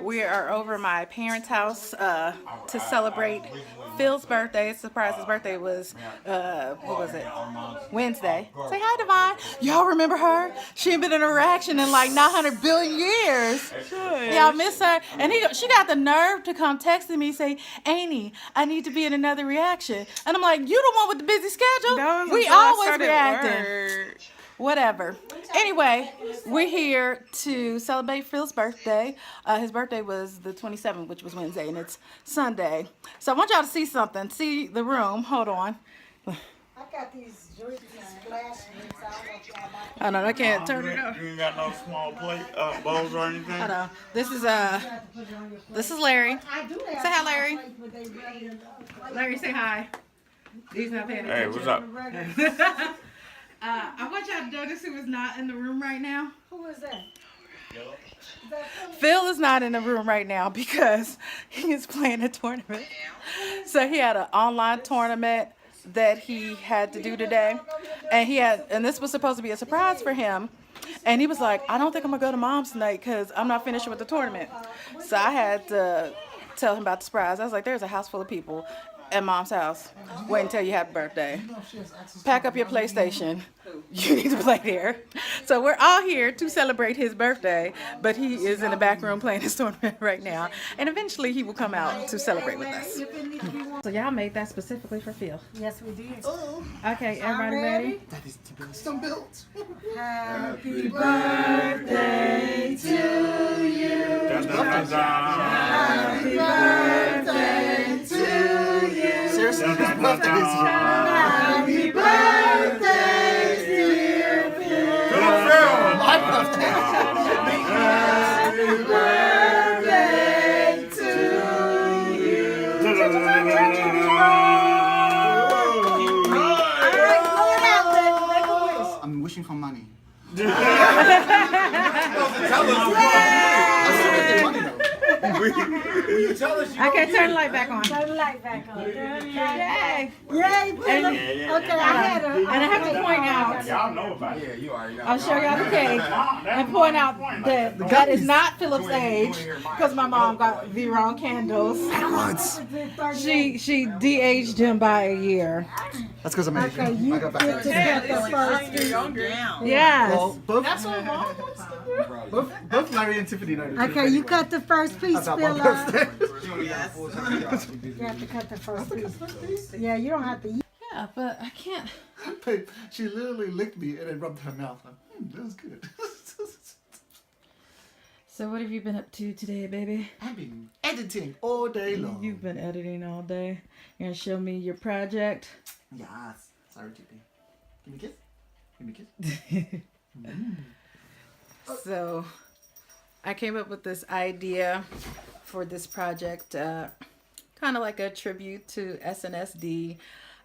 We are over my parents' house to celebrate Phil's birthday. Surprise, his birthday was, what was it? Wednesday. Say hi, Devon. Y'all remember her? She ain't been in a reaction in like 900 billion years. Y'all miss her? And she got the nerve to come texting me, say, Amy, I need to be in another reaction. And I'm like, you the one with the busy schedule? We always reacting. Whatever. Anyway, we're here to celebrate Phil's birthday. His birthday was the 27th, which was Wednesday, and it's Sunday. So I want y'all to see something. See the room. Hold on. I got these joints splashing. I know I can't turn it up. You ain't got no small plate, bowls or anything? Hold on. This is Larry. Say hi, Larry. Larry, say hi. He's not paying attention. Hey, what's up? I want y'all to notice who is not in the room right now. Who is that? Phil is not in the room right now because he is playing a tournament. So he had an online tournament that he had to do today, and this was supposed to be a surprise for him. And he was like, I don't think I'm gonna go to Mom's tonight because I'm not finishing with the tournament. So I had to tell him about the surprise. I was like, there's a house full of people at Mom's house waiting until you have a birthday. Pack up your PlayStation. You need to play there. So we're all here to celebrate his birthday, but he is in the back room playing his tournament right now. And eventually he will come out to celebrate with us. So y'all made that specifically for Phil. Yes, we did. Okay, everybody ready? That is some built. Happy Birthday to you. Happy birthday to you. Seriously, Happy Happy birthday, dear Phil. my birthday. Happy birthday to you. I'm wishing for money. I can't turn the light back on. Turn the light back on. Yay! Yay! Yeah. Okay, I had her. And I have to point out, Y'all know about it. Yeah, you already know. I'll show y'all the cake and point out that that is not Philip's age because my mom got the wrong candles. She de-aged him by a year. That's because I'm Asian. Okay, you I got get to back. cut the first piece. Yes. Well, both Larry and Tiffany know. Okay, you cut the first piece, That's not my Phil. birthday. You have to cut the first piece. Yeah, you don't have to. Yeah, but I can't. Babe, she literally licked me and then rubbed her mouth. Like, that was good. So what have you been up to today, baby? I've been editing all day long. You've been editing all day. You're gonna show me your project. Yes. Sorry, Tiffany. Give me a kiss. Give me a kiss. So I came up with this idea for this project, kind of like a tribute to SNSD.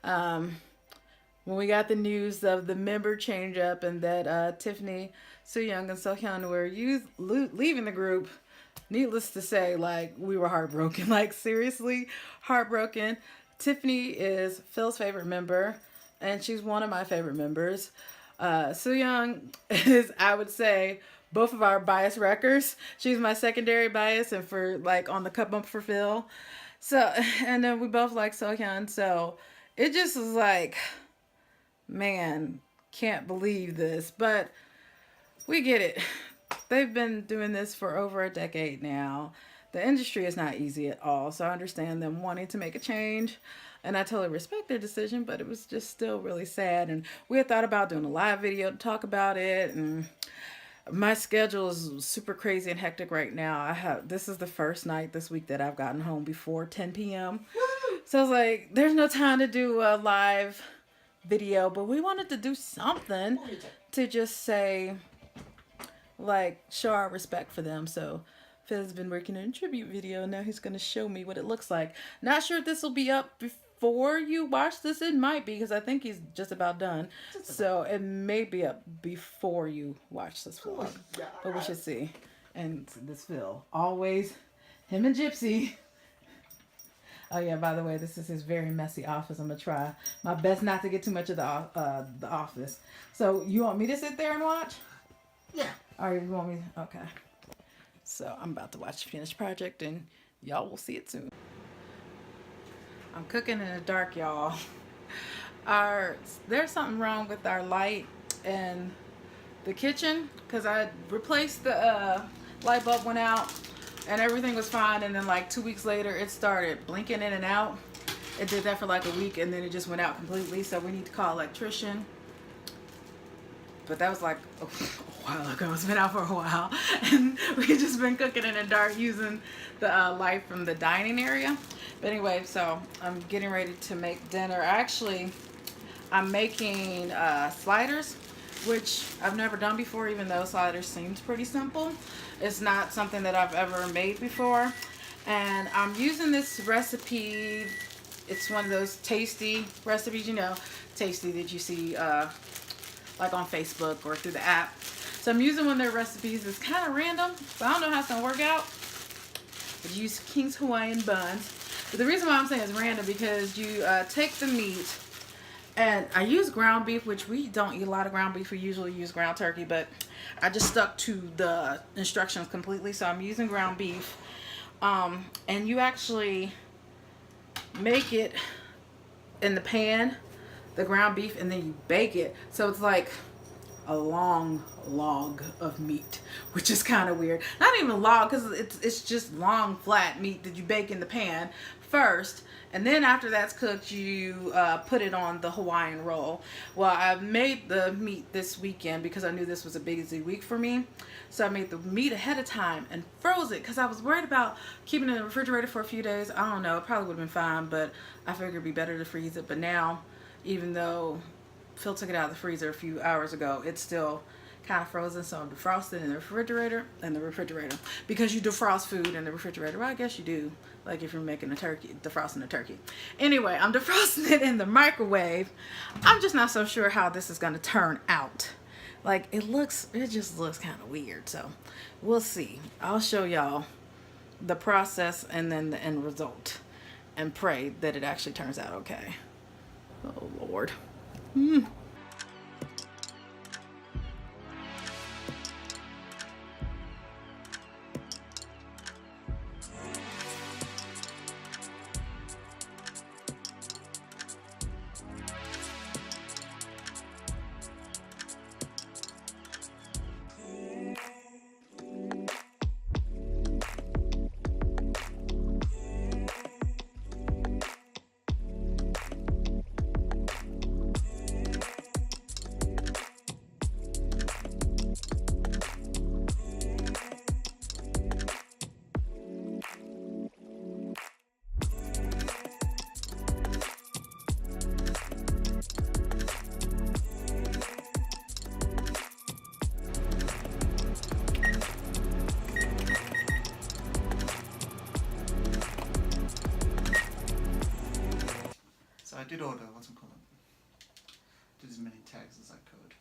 When we got the news of the member change up and that Tiffany, Soo-young, and So-hyun were leaving the group, needless to say, like, we were heartbroken. Like, seriously heartbroken. Tiffany is Phil's favorite member, and she's one of my favorite members. Soo-young is, I would say, both of our bias wreckers. She's my secondary bias and for, like, on the cup bump for Phil. So, and then we both like So-hyun. So it just was like, man, can't believe this. But we get it. They've been doing this for over a decade now. The industry is not easy at all. So I understand them wanting to make a change. And I totally respect their decision, but it was just still really sad. And we had thought about doing a live video to talk about it. And my schedule is super crazy and hectic right now. This is the first night this week that I've gotten home before 10 p.m. So I was like, there's no time to do a live video, but we wanted to do something to just say, like, show our respect for them. So Phil's been working on a tribute video, and now he's going to show me what it looks like. Not sure if this will be up before you watch this. It might be, because I think he's just about done. So it may be up before you watch this vlog. But we should see. And this Phil, always him and Gypsy. Oh yeah, by the way, this is his very messy office. I'm going to try my best not to get too much of the office. So you want me to sit there and watch? Yeah. Or you want me? Okay. So I'm about to watch the finished project and y'all will see it soon. I'm cooking in the dark, y'all. There's something wrong with our light in the kitchen because I replaced the light bulb, went out and everything was fine, and then like 2 weeks later it started blinking in and out. It did that for like a week and then it just went out completely, so we need to call an electrician. But that was like a while ago. It's been out for a while. And we've just been cooking in the dark using the light from the dining area. But anyway, so I'm getting ready to make dinner. I'm making sliders, which I've never done before, even though sliders seems pretty simple. It's not something that I've ever made before. And I'm using this recipe. It's one of those tasty recipes, you know, tasty that you see like on Facebook or through the app. So I'm using one of their recipes. It's kind of random, so I don't know how it's gonna work out. But you use King's Hawaiian buns. But the reason why I'm saying it's random because you take the meat, and I use ground beef, which we don't eat a lot of ground beef. We usually use ground turkey, but I just stuck to the instructions completely. So I'm using ground beef, and you actually make it in the pan, the ground beef, and then you bake it, so it's like a long log of meat, which is kind of weird. Not even log, because it's just long flat meat that you bake in the pan first, and then after that's cooked you put it on the Hawaiian roll. Well, I made the meat this weekend because I knew this was a busy week for me, so I made the meat ahead of time and froze it because I was worried about keeping it in the refrigerator for a few days. I don't know, it probably would have been fine, but I figured it'd be better to freeze it. But now, even though Phil took it out of the freezer a few hours ago, it's still kind of frozen, so I'm defrosting in the refrigerator. Because you defrost food in the refrigerator. Well, I guess you do, like if you're making a turkey, defrosting a turkey. Anyway, I'm defrosting it in the microwave. I'm just not so sure how this is going to turn out. Like it just looks kind of weird, so we'll see. I'll show y'all the process and then the end result and pray that it actually turns out okay. Oh Lord. I did order, did as many tags as I could.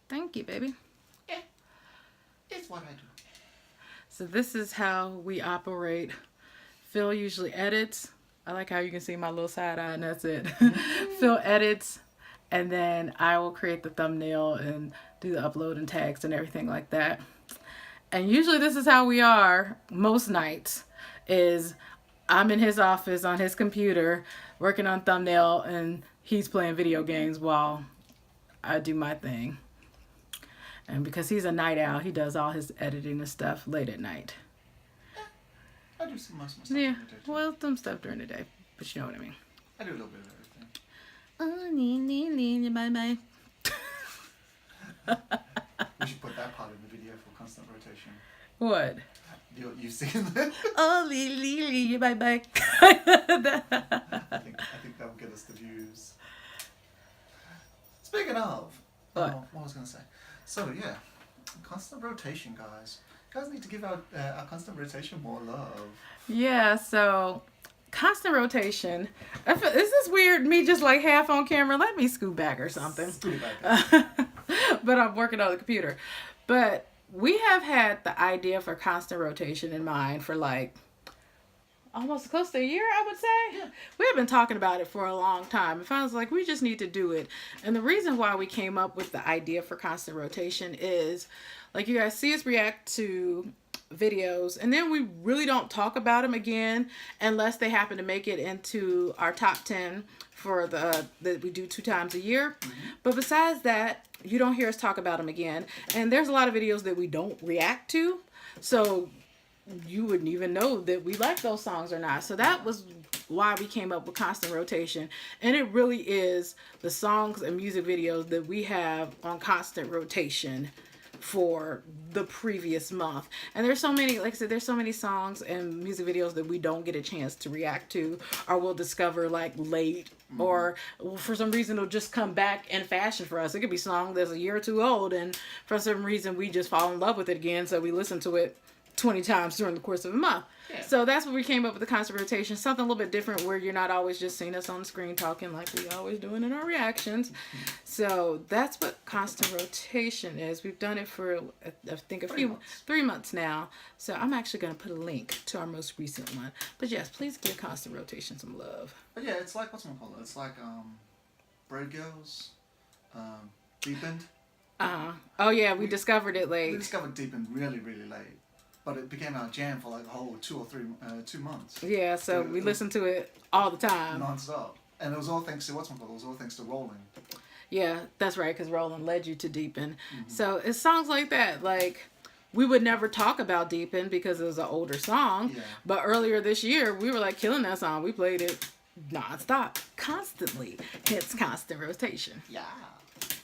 Thank you, baby. Yeah, it's what I do. So this is how we operate. Phil usually edits. I like how you can see my little side eye and that's it. Phil edits, and then I will create the thumbnail and do the upload and tags and everything like that. And usually this is how we are most nights, is I'm in his office on his computer working on thumbnail and he's playing video games while I do my thing. And because he's a night owl, he does all his editing and stuff late at night. I do some most of my stuff Yeah, during the day too. well, some stuff during the day, but you know what I mean. I do a little bit of everything. Bye. We should put that part in the video for constant rotation. What? You singing that? Oh, Lily, bye. I think that will get us the views. Speaking of, What? What was I going to say? So yeah, constant rotation, guys. You guys need to give our constant rotation more love. Yeah, so constant rotation. Is this weird? Me just like half on camera? Let me scoot back or something. Scoot it back. But I'm working on the computer. But we have had the idea for constant rotation in mind for like almost close to a year, I would say. Yeah. We have been talking about it for a long time. It sounds like we just need to do it. And the reason why we came up with the idea for constant rotation is, like, you guys see us react to videos, and then we really don't talk about them again unless they happen to make it into our top 10 for the that we do 2 times a year. But besides that, you don't hear us talk about them again. And there's a lot of videos that we don't react to, so you wouldn't even know that we like those songs or not. So that was why we came up with constant rotation. And it really is the songs and music videos that we have on constant rotation for the previous month. And there's so many, like I said, there's so many songs and music videos that we don't get a chance to react to, or we'll discover like late, or for some reason it'll just come back in fashion for us. It could be a song that's a year or 2 old, and for some reason we just fall in love with it again, so we listen to it 20 times during the course of a month. Yeah. So that's what we came up with, the constant rotation, something a little bit different where you're not always just seeing us on the screen talking like we always doing in our reactions. So that's what constant rotation is. We've done it for I think 3 months now. So I'm actually going to put a link to our most recent one. But yes, please give constant rotation some love. But yeah, it's like, what's it called? It's like Braid Girls, Deepened. Oh yeah, we discovered it We late. discovered Deepened really, really late. But it became our jam for like a whole 2 months. Yeah, so we listened to it all the time. Non-stop. And it was all thanks to, what's it called? It was all thanks to Rolling. Yeah, that's right, because Roland led you to Deepen. So it's songs like that. Like, we would never talk about Deepen because it was an older song. Yeah. But earlier this year, we were like killing that song. We played it nonstop, constantly. Hence constant rotation. Yeah.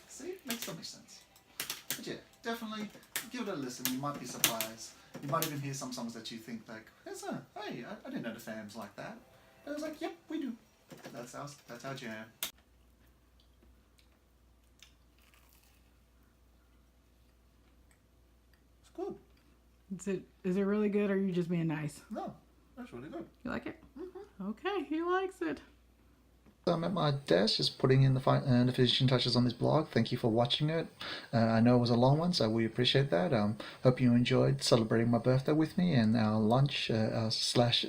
See? Makes so much sense. But yeah, definitely give it a listen. You might be surprised. You might even hear some songs that you think like, hey, I didn't know the fans like that. And I was like, yep, we do. That's our jam. It's good. Is it really good, or are you just being nice? No, that's really good. You like it? Okay, he likes it. So I'm at my desk just putting in the finishing touches on this blog. Thank you for watching it. I know it was a long one, so we appreciate that. Hope you enjoyed celebrating my birthday with me and our lunch slash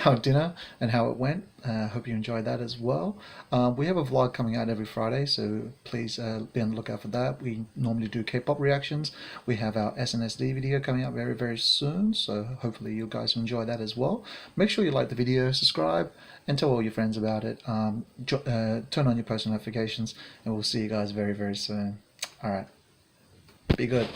our dinner and how it went. Hope you enjoyed that as well. We have a vlog coming out every Friday, so please be on the lookout for that. We normally do K-pop reactions. We have our SNSD video coming out very, very soon, so hopefully you guys will enjoy that as well. Make sure you like the video, subscribe, and tell all your friends about it. Turn on your post notifications, and we'll see you guys very, very soon. Alright, be good.